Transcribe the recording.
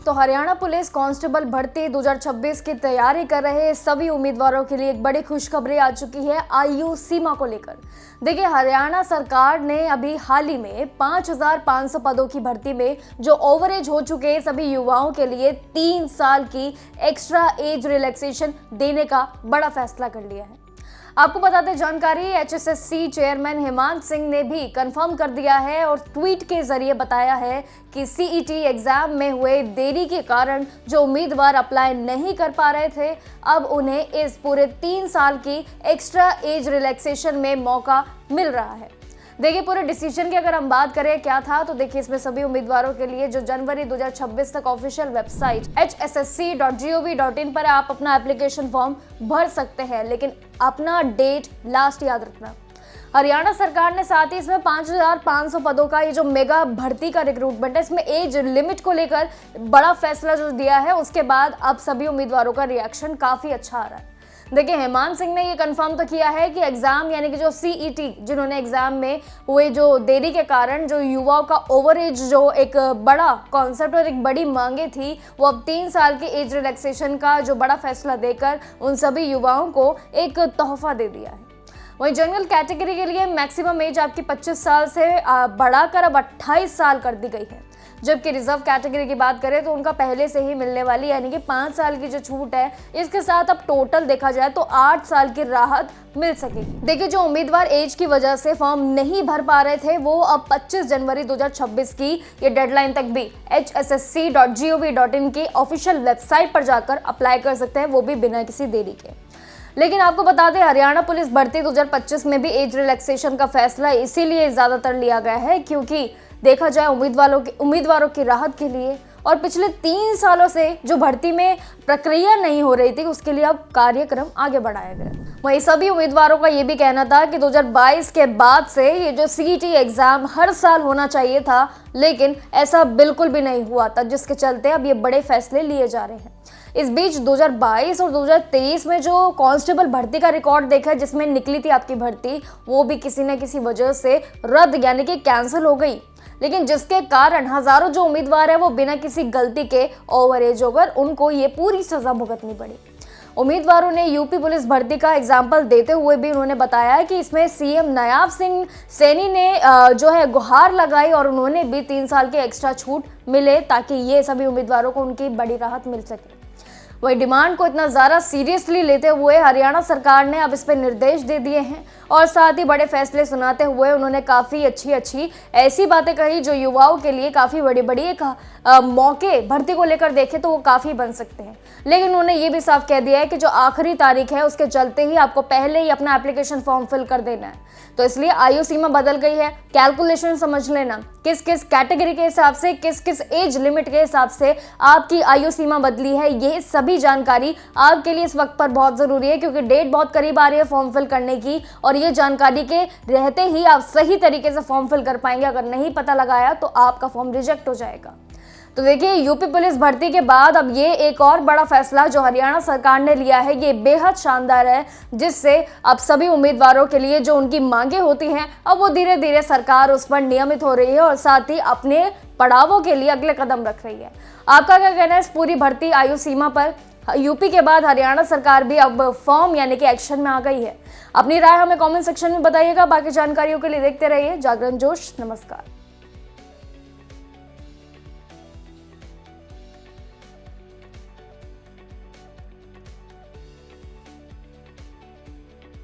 तो Haryana police constable भर्ती 2026 की तैयारी कर रहे सभी उम्मीदवारों के लिए एक बड़ी खुशखबरी आ चुकी है आयु सीमा को लेकर। देखिए, हरियाणा सरकार ने अभी हाल ही में 5,500 पदों की भर्ती में जो ओवर एज हो चुके सभी युवाओं के लिए 3 साल की एक्स्ट्रा एज रिलैक्सेशन देने का बड़ा फैसला कर लिया है। आपको बताते जानकारी, HSSC चेयरमैन हेमंत सिंह ने भी कंफर्म कर दिया है और ट्वीट के जरिए बताया है कि CET एग्जाम में हुए देरी के कारण जो उम्मीदवार अप्लाई नहीं कर पा रहे थे, अब उन्हें इस पूरे 3 साल की एक्स्ट्रा एज रिलैक्सेशन में मौका मिल रहा है। देखिए, पूरे डिसीजन की अगर हम बात करें क्या था, तो देखिए इसमें सभी उम्मीदवारों के लिए जो जनवरी 2026 तक ऑफिशियल वेबसाइट hssc.gov.in पर आप अपना एप्लीकेशन फॉर्म भर सकते हैं, लेकिन अपना डेट लास्ट याद रखना। हरियाणा सरकार ने साथ ही इसमें 5,500 पदों का ये जो मेगा भर्ती का रिक्रूटमेंट है, इसमें एज लिमिट को लेकर बड़ा फैसला जो दिया है, उसके बाद अब सभी उम्मीदवारों का रिएक्शन काफी अच्छा आ रहा है। देखिए, हेमंत सिंह ने ये कंफर्म तो किया है कि एग्जाम यानी कि जो CET जिन्होंने एग्जाम में हुए जो देरी के कारण जो युवाओं का ओवर एज जो एक बड़ा कॉन्सेप्ट और एक बड़ी मांगे थी, वो अब 3 साल की एज रिलैक्सेशन का जो बड़ा फैसला देकर उन सभी युवाओं को एक तोहफा दे दिया है। वहीं जनरल कैटेगरी के लिए मैक्सिमम एज आपकी 25 साल से बढ़ाकर अब 28 साल कर दी गई है, जबकि रिजर्व कैटेगरी की बात करें तो उनका पहले से ही मिलने वाली यानी कि 5 साल की जो छूट है, इसके साथ अब टोटल देखा जाए तो 8 साल की राहत मिल सकेगी। देखिए, जो उम्मीदवार एज की वजह से फॉर्म नहीं भर पा रहे थे, वो अब 25 जनवरी 2026 की ये डेडलाइन तक भी hssc.gov.in की ऑफिशियल वेबसाइट पर जाकर अप्लाई कर सकते हैं, वो भी बिना किसी देरी के। लेकिन आपको बता दें, हरियाणा पुलिस भर्ती 2025 में भी एज रिलैक्सेशन का फैसला इसीलिए ज्यादातर लिया गया है क्योंकि देखा जाए उम्मीदवारों की राहत के लिए, और पिछले 3 सालों से जो भर्ती में प्रक्रिया नहीं हो रही थी, उसके लिए अब कार्यक्रम आगे बढ़ाया गया। वहीं सभी उम्मीदवारों का ये भी कहना था कि 2022 के बाद से ये जो CET एग्जाम हर साल होना चाहिए था, लेकिन ऐसा बिल्कुल भी नहीं हुआ था, जिसके चलते अब ये बड़े फैसले लिए जा रहे हैं। इस बीच 2022 और 2023 में जो कांस्टेबल भर्ती का रिकॉर्ड देखा है, जिसमें निकली थी आपकी भर्ती, वो भी किसी न किसी वजह से रद्द यानी कि कैंसिल हो गई, लेकिन जिसके कारण हजारों जो उम्मीदवार है वो बिना किसी गलती के ओवर एज होकर उनको ये पूरी सजा भुगतनी पड़ी। उम्मीदवारों ने यूपी पुलिस भर्ती का एग्जाम्पल देते हुए भी उन्होंने बताया कि इसमें CM नायाब सिंह सैनी ने जो है गुहार लगाई और उन्होंने भी 3 साल के एक्स्ट्रा छूट मिले ताकि ये सभी उम्मीदवारों को उनकी बड़ी राहत मिल सके। वही डिमांड को इतना ज़्यादा सीरियसली लेते हुए हरियाणा सरकार ने अब इस पर निर्देश दे दिए हैं और साथ ही बड़े फैसले सुनाते हुए उन्होंने काफ़ी अच्छी ऐसी बातें कही जो युवाओं के लिए काफ़ी बड़ी एक मौके भर्ती को लेकर देखें तो वो काफ़ी बन सकते हैं। लेकिन उन्होंने ये भी साफ कह दिया है कि जो आखिरी तारीख है उसके चलते ही आपको पहले ही अपना एप्लीकेशन फॉर्म फिल कर देना है, तो इसलिए आयु सीमा बदल गई है। कैलकुलेशन समझ लेना, किस किस कैटेगरी के हिसाब से, किस किस एज लिमिट के हिसाब से आपकी आयु सीमा बदली है, ये सभी जानकारी आपके लिए इस वक्त पर बहुत जरूरी है क्योंकि डेट बहुत करीब आ रही है फॉर्म फिल करने की, और ये जानकारी के रहते ही आप सही तरीके से फॉर्म फिल कर पाएंगे। अगर नहीं पता लगाया तो आपका फॉर्म रिजेक्ट हो जाएगा। तो देखिए, यूपी पुलिस भर्ती के बाद अब ये एक और बड़ा फैसला जो हरियाणा सरकार ने लिया है, ये बेहद शानदार है, जिससे अब सभी उम्मीदवारों के लिए जो उनकी मांगे होती हैं, अब वो धीरे धीरे सरकार उस पर नियमित हो रही है और साथ ही अपने पड़ावों के लिए अगले कदम रख रही है। आपका क्या कहना है इस पूरी भर्ती आयु सीमा पर? यूपी के बाद हरियाणा सरकार भी अब फॉर्म यानी कि एक्शन में आ गई है। अपनी राय हमें कमेंट सेक्शन में बताइएगा। बाकी जानकारियों के लिए देखते रहिए जागरण जोश। नमस्कार।